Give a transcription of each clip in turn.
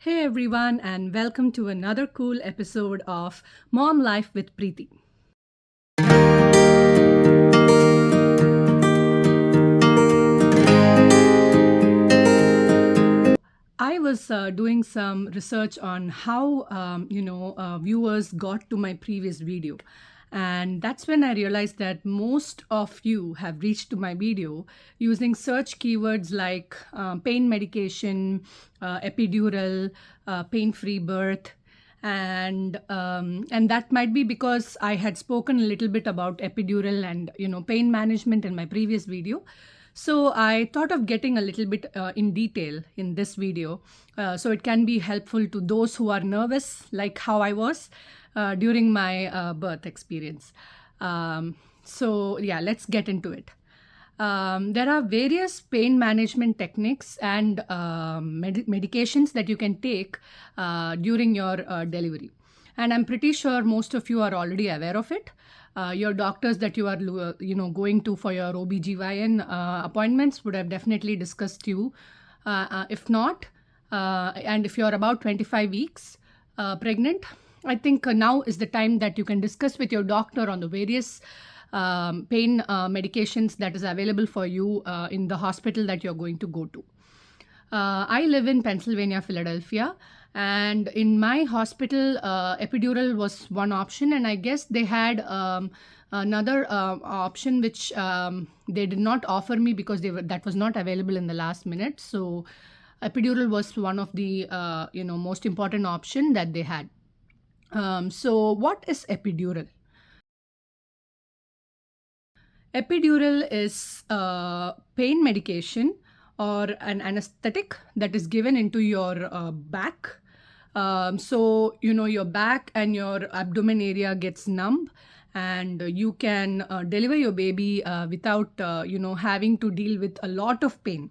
Hey everyone, and welcome to another cool episode of Mom Life with Preeti. I was doing some research on how viewers got to my previous video, and that's when I realized that most of you have reached to my video using search keywords like pain medication, epidural, pain-free birth, and that might be because I had spoken a little bit about epidural and pain management in my previous video. So I thought of getting a little bit in detail in this video, so it can be helpful to those who are nervous, like how I was during my birth experience. So yeah, let's get into it. There are various pain management techniques and medications that you can take during your delivery. And I'm pretty sure most of you are already aware of it. Your doctors that you are going to for your OBGYN appointments would have definitely discussed you. If not, and if you're about 25 weeks pregnant, I think now is the time that you can discuss with your doctor on the various pain medications that is available for you in the hospital that you're going to go to. I live in Pennsylvania, Philadelphia, and in my hospital, epidural was one option, and I guess they had another option which they did not offer me because that was not available in the last minute. So, epidural was one of the most important option that they had. So, what is epidural? Epidural is a pain medication or an anesthetic that is given into your back. So, your back and your abdomen area gets numb, and you can deliver your baby without, having to deal with a lot of pain.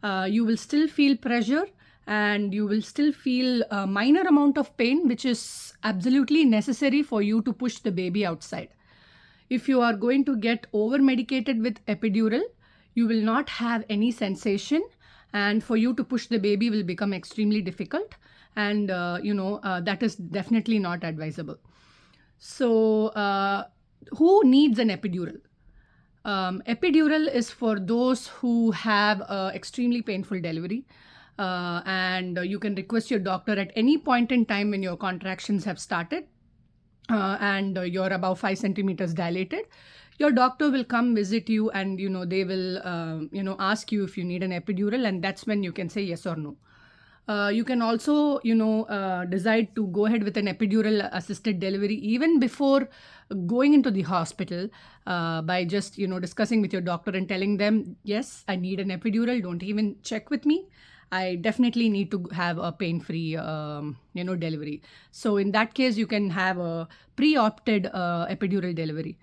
You will still feel pressure, and you will still feel a minor amount of pain, which is absolutely necessary for you to push the baby outside. If you are going to get over medicated with epidural, you will not have any sensation, and for you to push the baby will become extremely difficult, and that is definitely not advisable. So, who needs an epidural? Epidural is for those who have extremely painful delivery, and you can request your doctor at any point in time when your contractions have started and you're about 5 centimeters dilated. Your doctor will come visit you, and they will ask you if you need an epidural, and that's when you can say yes or no. You can also decide to go ahead with an epidural assisted delivery even before going into the hospital, by just discussing with your doctor and telling them, yes, I need an epidural, don't even check with me, I definitely need to have a pain-free, delivery. So in that case, you can have a pre-opted epidural delivery.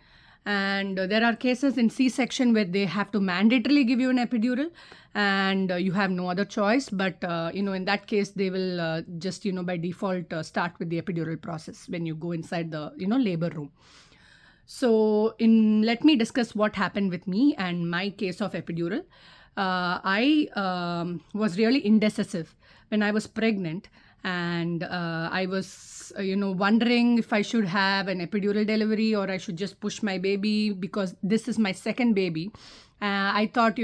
And there are cases in C-section where they have to mandatorily give you an epidural, and you have no other choice. But in that case, they will just by default start with the epidural process when you go inside the labor room. So let me discuss what happened with me and my case of epidural. I was really indecisive when I was pregnant, and I was, wondering if I should have an epidural delivery or I should just push my baby, because this is my second baby. I thought,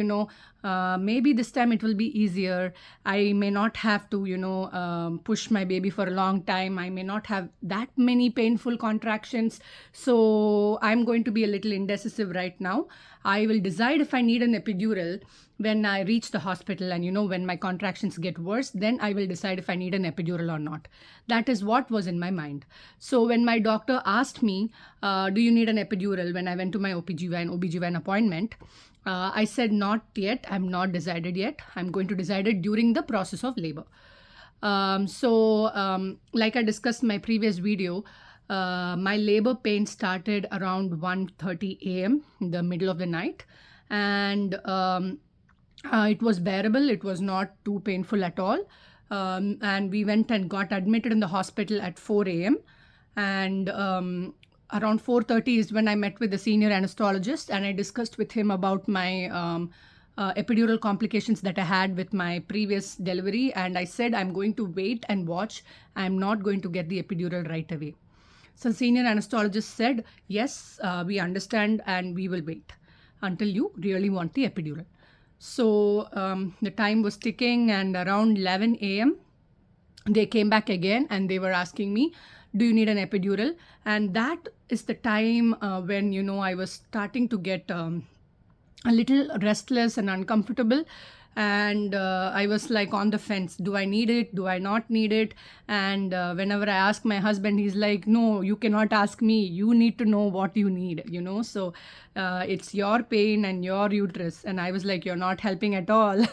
maybe this time it will be easier. I may not have to, push my baby for a long time. I may not have that many painful contractions. So I'm going to be a little indecisive right now. I will decide if I need an epidural when I reach the hospital, and when my contractions get worse, then I will decide if I need an epidural or not. That is what was in my mind. So when my doctor asked me, do you need an epidural, when I went to my OBGYN appointment, I said, not yet. I'm not decided yet. I'm going to decide it during the process of labor. Like I discussed in my previous video, my labor pain started around 1:30 a.m. in the middle of the night, and it was bearable. It was not too painful at all. And we went and got admitted in the hospital at 4 a.m. And around 4:30 is when I met with the senior anesthesiologist, and I discussed with him about my epidural complications that I had with my previous delivery, and I said I'm going to wait and watch. I'm not going to get the epidural right away. So senior anesthesiologist said, yes, we understand and we will wait until you really want the epidural. So the time was ticking, and around 11 a.m. they came back again and they were asking me, do you need an epidural? And that is the time when, I was starting to get a little restless and uncomfortable, and I was like on the fence. Do I need it? Do I not need it? And whenever I ask my husband, he's like, no, you cannot ask me, you need to know what you need, so it's your pain and your uterus. And I was like, you're not helping at all.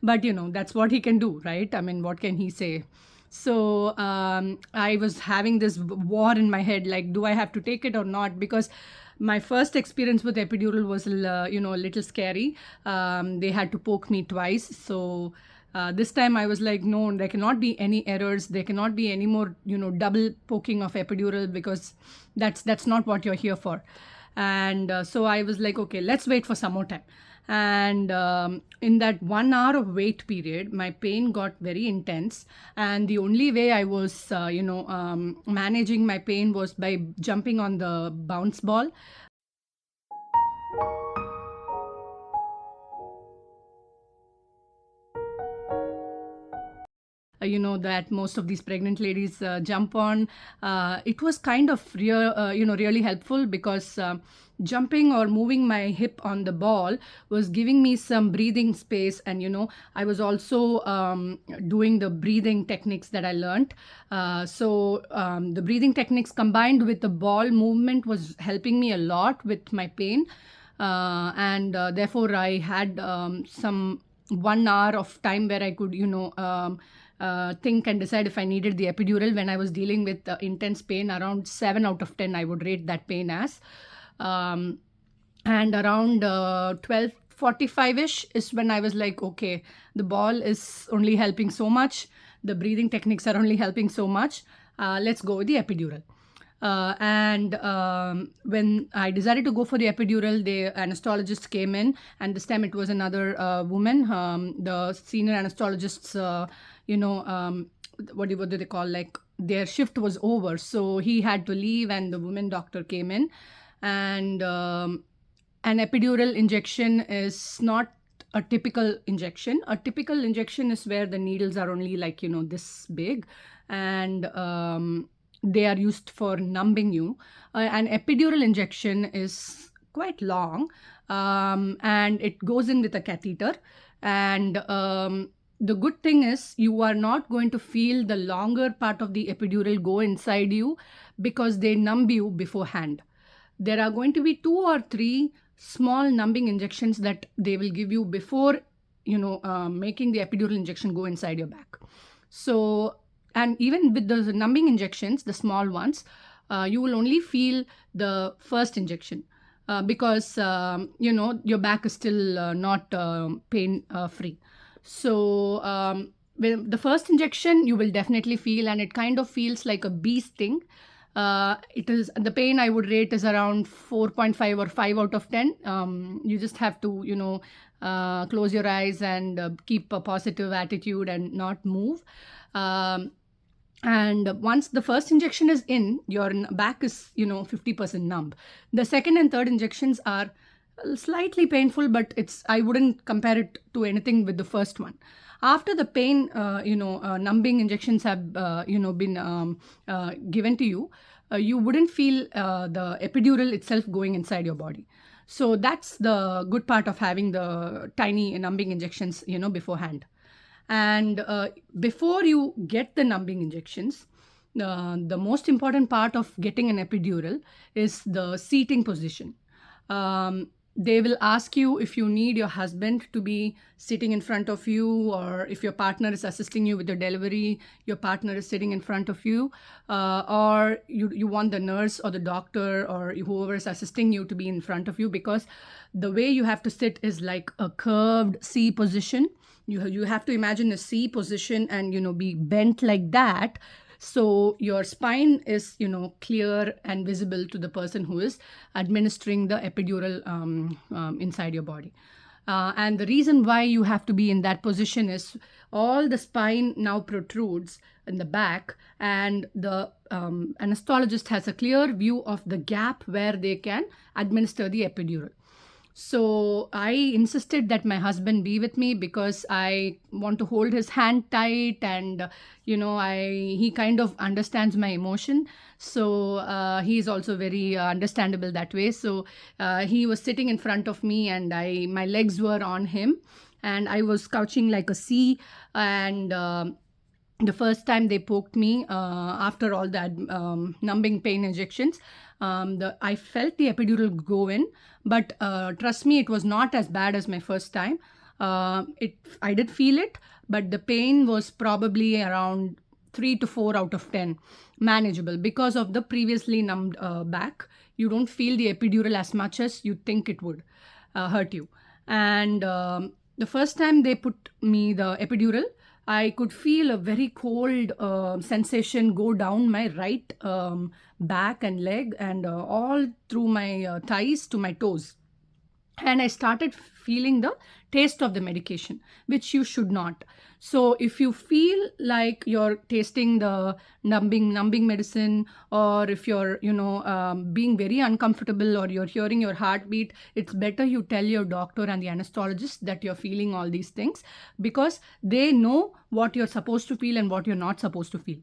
But that's what he can do, right? I mean, what can he say? So I was having this war in my head, like, do I have to take it or not? Because my first experience with epidural was, a little scary. They had to poke me twice. So this time I was like, no, there cannot be any errors. There cannot be any more, double poking of epidural, because that's not what you're here for. And so I was like, okay, let's wait for some more time. And in that 1 hour of wait period, my pain got very intense, and the only way I was managing my pain was by jumping on the bounce ball. That most of these pregnant ladies jump on. It was kind of really helpful, because jumping or moving my hip on the ball was giving me some breathing space. And I was also doing the breathing techniques that I learned. So the breathing techniques combined with the ball movement was helping me a lot with my pain. And therefore I had some 1 hour of time where I could think and decide if I needed the epidural. When I was dealing with intense pain, around 7 out of 10 I would rate that pain as. And around 12:45ish is when I was like, okay, the ball is only helping so much, the breathing techniques are only helping so much, let's go with the epidural. And when I decided to go for the epidural, the anesthesiologist came in, and this time it was another woman. The senior anesthesiologists, what do they call, like, their shift was over, so he had to leave, and the woman doctor came in. And an epidural injection is not a typical injection. A typical injection is where the needles are only like, this big, and they are used for numbing you. An epidural injection is quite long, and it goes in with a catheter. And the good thing is, you are not going to feel the longer part of the epidural go inside you, because they numb you beforehand. There are going to be 2 or 3 small numbing injections that they will give you before, making the epidural injection go inside your back. So, and even with the numbing injections, the small ones, you will only feel the first injection, because, your back is still not pain free. So with the first injection, you will definitely feel, and it kind of feels like a bee sting. It is, the pain I would rate is around 4.5 or 5 out of 10. You just have to, close your eyes and keep a positive attitude and not move. And once the first injection is in, your back is, 50% numb. The second and third injections are slightly painful, but I wouldn't compare it to anything with the first one. After the pain, numbing injections have, been given to you, you wouldn't feel the epidural itself going inside your body. So that's the good part of having the tiny numbing injections, beforehand. And before you get the numbing injections, the most important part of getting an epidural is the seating position. They will ask you if you need your husband to be sitting in front of you, or if your partner is assisting you with your delivery, your partner is sitting in front of you, or you want the nurse or the doctor or whoever is assisting you to be in front of you, because the way you have to sit is like a curved C position. You have to imagine a C position and, be bent like that. So your spine is, clear and visible to the person who is administering the epidural inside your body. And the reason why you have to be in that position is all the spine now protrudes in the back, and the anesthesiologist has a clear view of the gap where they can administer the epidural. So I insisted that my husband be with me because I want to hold his hand tight, and he kind of understands my emotion. So he is also very understandable that way. So he was sitting in front of me, and my legs were on him, and I was couching like a C. And the first time they poked me, after all that numbing pain injections, I felt the epidural go in, but trust me, it was not as bad as my first time. I did feel it, but the pain was probably around 3 to 4 out of 10 manageable because of the previously numbed back. You don't feel the epidural as much as you think it would hurt you. And the first time they put me the epidural, I could feel a very cold sensation go down my right back and leg, and all through my thighs to my toes. And I started feeling the taste of the medication, which you should not. So if you feel like you're tasting the numbing medicine, or if you're being very uncomfortable, or you're hearing your heartbeat, it's better you tell your doctor and the anesthesiologist that you're feeling all these things, because they know what you're supposed to feel and what you're not supposed to feel.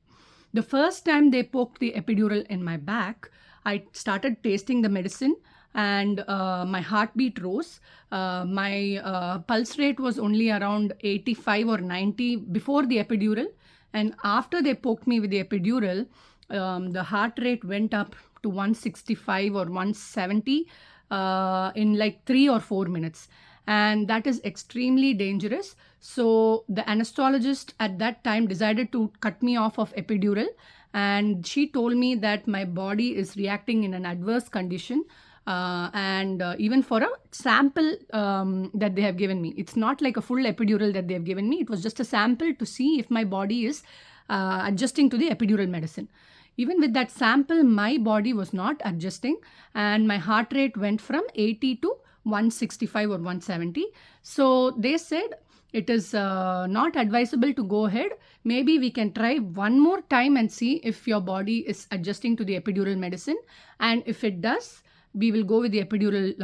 The first time they poked the epidural in my back, I started tasting the medicine, and my heartbeat rose. My pulse rate was only around 85 or 90 before the epidural. And after they poked me with the epidural, the heart rate went up to 165 or 170 in like 3 or 4 minutes. And that is extremely dangerous. So the anesthesiologist at that time decided to cut me off of epidural. And she told me that my body is reacting in an adverse condition. And even for a sample that they have given me, it's not like a full epidural that they have given me. It was just a sample to see if my body is adjusting to the epidural medicine. Even with that sample, my body was not adjusting, and my heart rate went from 80 to 165 or 170. So they said it is not advisable to go ahead. Maybe we can try one more time and see if your body is adjusting to the epidural medicine. And if it does, we will go with the epidural,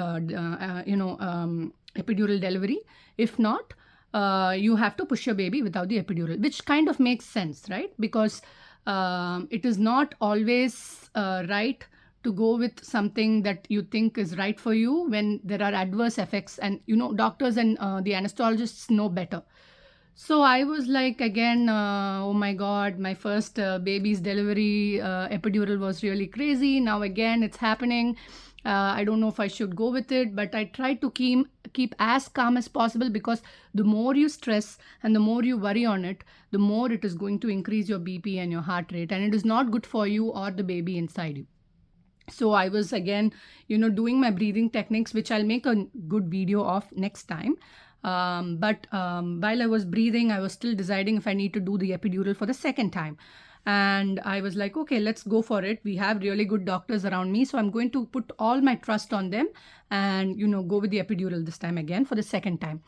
epidural delivery. If not, you have to push your baby without the epidural, which kind of makes sense, right? Because it is not always right to go with something that you think is right for you when there are adverse effects, and doctors and the anesthesiologists know better. So I was like, again, oh my God, my first baby's delivery epidural was really crazy. Now again, it's happening. I don't know if I should go with it, but I try to keep as calm as possible, because the more you stress and the more you worry on it, the more it is going to increase your BP and your heart rate, and it is not good for you or the baby inside you. So I was again, doing my breathing techniques, which I'll make a good video of next time. But while I was breathing, I was still deciding if I need to do the epidural for the second time. And I was like, okay, let's go for it. We have really good doctors around me, so I'm going to put all my trust on them and, go with the epidural this time again for the second time,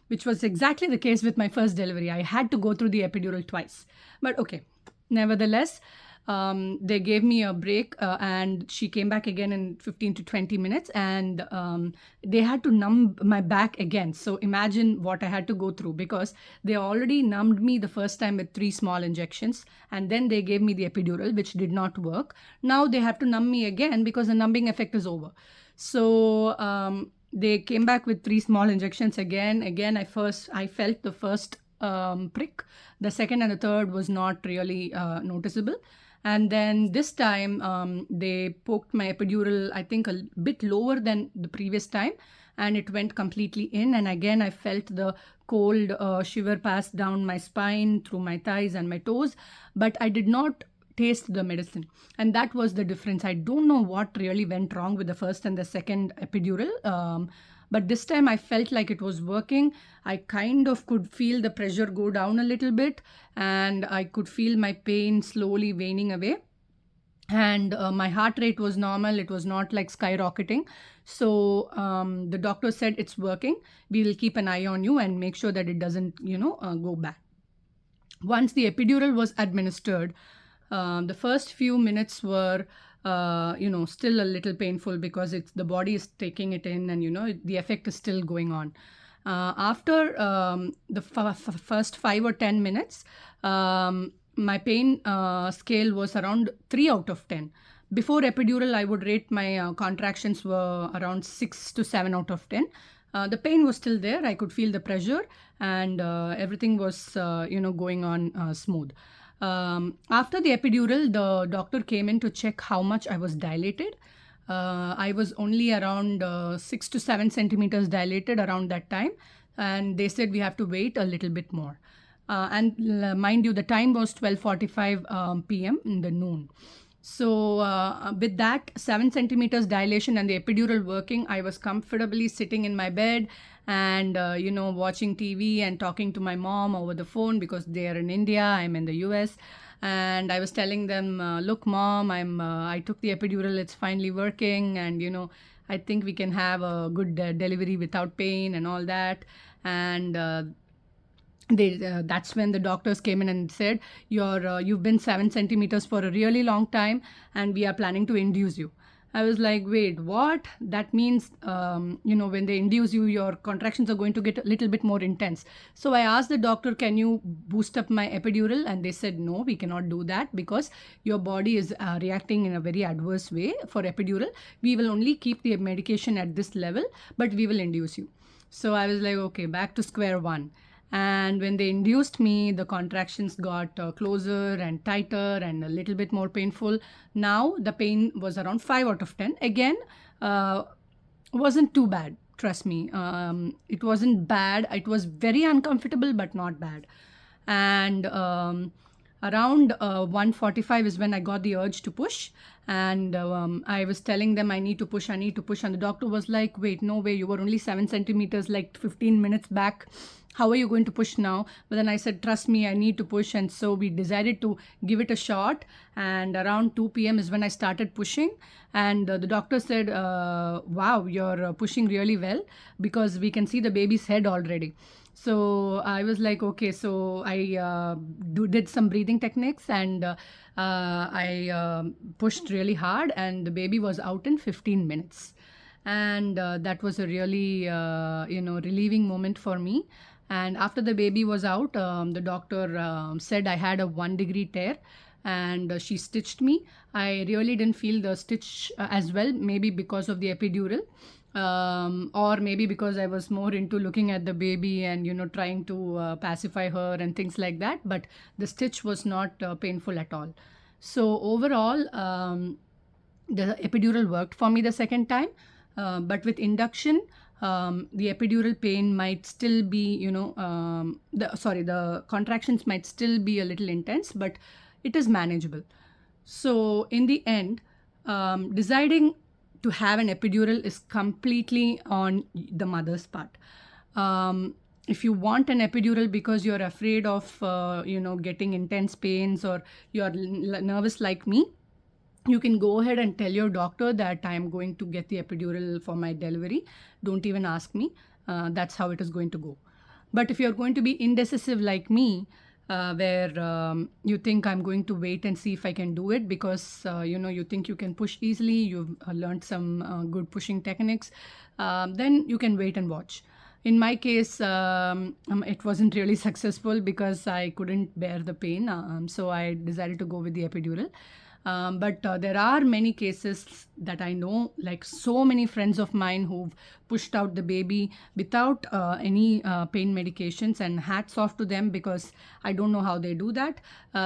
which was exactly the case with my first delivery. I had to go through the epidural twice. But okay, nevertheless, they gave me a break, and she came back again in 15 to 20 minutes, and they had to numb my back again. So imagine what I had to go through, because they already numbed me the first time with 3 small injections, and then they gave me the epidural, which did not work. Now they have to numb me again because the numbing effect is over. So they came back with 3 small injections again. I felt the first prick. The second and the third was not really noticeable. And then this time, they poked my epidural, I think, a bit lower than the previous time, and it went completely in. And again, I felt the cold shiver pass down my spine, through my thighs and my toes, but I did not taste the medicine. And that was the difference. I don't know what really went wrong with the first and the second epidural. But this time I felt like it was working. I kind of could feel the pressure go down a little bit, and I could feel my pain slowly waning away. and my heart rate was normal. It was not like skyrocketing. So the doctor said, it's working. We will keep an eye on you and make sure that it doesn't, go bad. Once the epidural was administered, the first few minutes were, still a little painful because it's the body is taking it in, and the effect is still going on. After the first 5 or 10 minutes, my pain scale was around 3 out of 10. Before epidural, I would rate my contractions were around 6 to 7 out of 10. The pain was still there. I could feel the pressure, and everything was, going on smooth. After the epidural, the doctor came in to check how much I was dilated. I was only around 6 to 7 centimeters dilated around that time, and they said we have to wait a little bit more. And mind you, the time was 12:45 p.m. in the noon. So with that 7 centimeters dilation and the epidural working, I was comfortably sitting in my bed and watching TV and talking to my mom over the phone because they are in India, I'm in the US. And I was telling them, look, mom, I took the epidural, it's finally working, and I think we can have a good delivery without pain and all that. And that's when the doctors came in and said, you've been 7 centimeters for a really long time, and we are planning to induce you. I was like, wait, what? That means when they induce you, your contractions are going to get a little bit more intense. So I asked the doctor, can you boost up my epidural? And they said, no, we cannot do that because your body is reacting in a very adverse way. For epidural, we will only keep the medication at this level, but we will induce you. So I was like, okay, back to square one. And when they induced me, the contractions got closer and tighter and a little bit more painful. Now the pain was around 5 out of 10. Again, wasn't too bad. Trust me, it wasn't bad. It was very uncomfortable, but not bad. And around 1:45 is when I got the urge to push, and I was telling them I need to push, and the doctor was like, wait, no way, you were only 7 centimeters like 15 minutes back. How are you going to push now? But then I said, trust me, I need to push. And so we decided to give it a shot. And around 2 p.m. is when I started pushing. And the doctor said, wow, you're pushing really well because we can see the baby's head already. So I was like, okay. So I did some breathing techniques, and I pushed really hard, and the baby was out in 15 minutes. And that was a really, relieving moment for me. And after the baby was out, the doctor said I had a 1 degree tear, and she stitched me. I really didn't feel the stitch as well, maybe because of the epidural. Or maybe because I was more into looking at the baby and trying to pacify her and things like that, but the stitch was not painful at all. So overall, the epidural worked for me the second time, but with induction, the epidural pain might still be, the contractions might still be a little intense, but it is manageable. So in the end, deciding to have an epidural is completely on the mother's part. If you want an epidural because you're afraid of, getting intense pains, or you're nervous like me, you can go ahead and tell your doctor that I'm going to get the epidural for my delivery. Don't even ask me. That's how it is going to go. But if you're going to be indecisive like me, where you think I'm going to wait and see if I can do it because, you think you can push easily, you've learned some good pushing techniques, then you can wait and watch. In my case, it wasn't really successful because I couldn't bear the pain. So I decided to go with the epidural. But there are many cases that I know, like so many friends of mine who've pushed out the baby without any pain medications, and hats off to them because I don't know how they do that.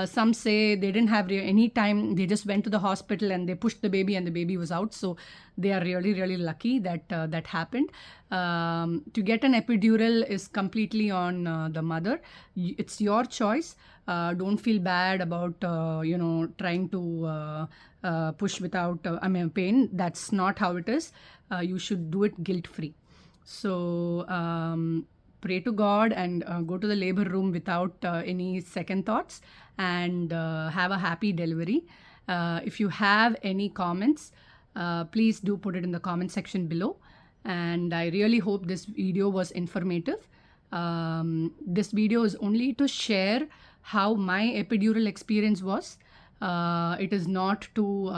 Some say they didn't have any time, they just went to the hospital and they pushed the baby and the baby was out. So they are really, really lucky that that happened. To get an epidural is completely on the mother. It's your choice. Don't feel bad about trying to push without pain. That's not how it is. You should do it guilt free. So pray to God and go to the labor room without any second thoughts, and have a happy delivery. If you have any comments, please do put it in the comment section below. And I really hope this video was informative. This video is only to share how my epidural experience was. It is not to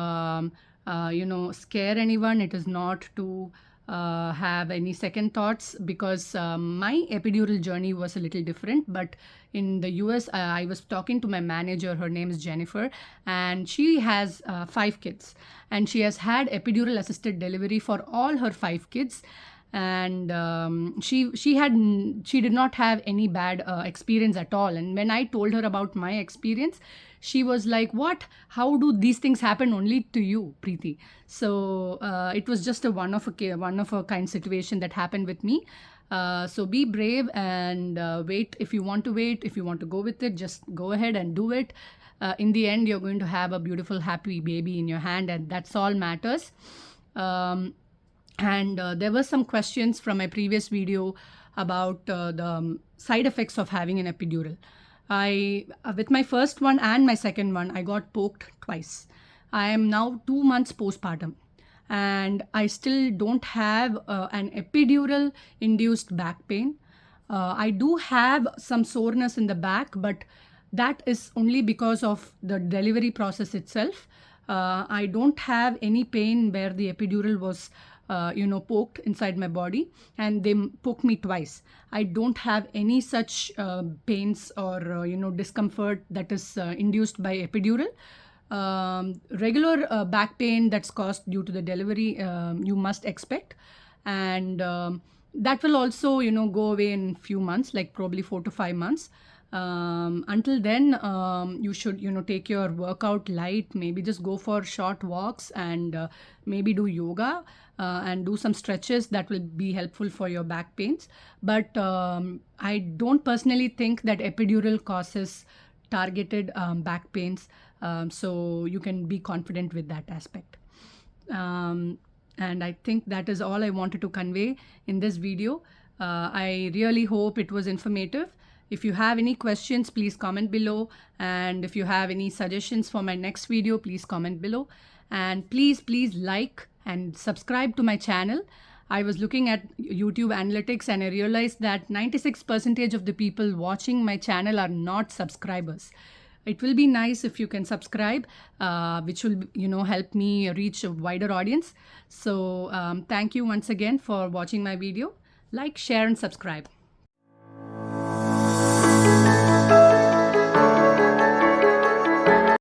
scare anyone. It is not to have any second thoughts, because my epidural journey was a little different. But in the US, I was talking to my manager. Her name is Jennifer, and she has 5 kids, and she has had epidural assisted delivery for all her 5 kids. And she did not have any bad experience at all. And when I told her about my experience, she was like, what, how do these things happen only to you, Preeti? So it was just a one of a kind situation that happened with me. So be brave and wait. If you want to wait, if you want to go with it, just go ahead and do it. In the end, you're going to have a beautiful, happy baby in your hand, and that's all matters. And there were some questions from my previous video about the side effects of having an epidural. With my first one and my second one, I got poked twice. I am now 2 months postpartum, and I still don't have an epidural induced back pain. I do have some soreness in the back, but that is only because of the delivery process itself. I don't have any pain where the epidural was poked inside my body, and they poked me twice. I don't have any such pains or discomfort that is induced by epidural. Regular back pain that's caused due to the delivery, you must expect, and that will also go away in few months, like probably 4 to 5 months. Until then, you should take your workout light. Maybe just go for short walks, and maybe do yoga and do some stretches. That will be helpful for your back pains. But I don't personally think that epidural causes targeted back pains, so you can be confident with that aspect. And I think that is all I wanted to convey in this video. I really hope it was informative. If you have any questions, please comment below. And if you have any suggestions for my next video, please comment below. And please like and subscribe to my channel. I was looking at YouTube analytics, and I realized that 96% of the people watching my channel are not subscribers. It will be nice if you can subscribe, which will help me reach a wider audience. So thank you once again for watching my video. Like, share, and subscribe.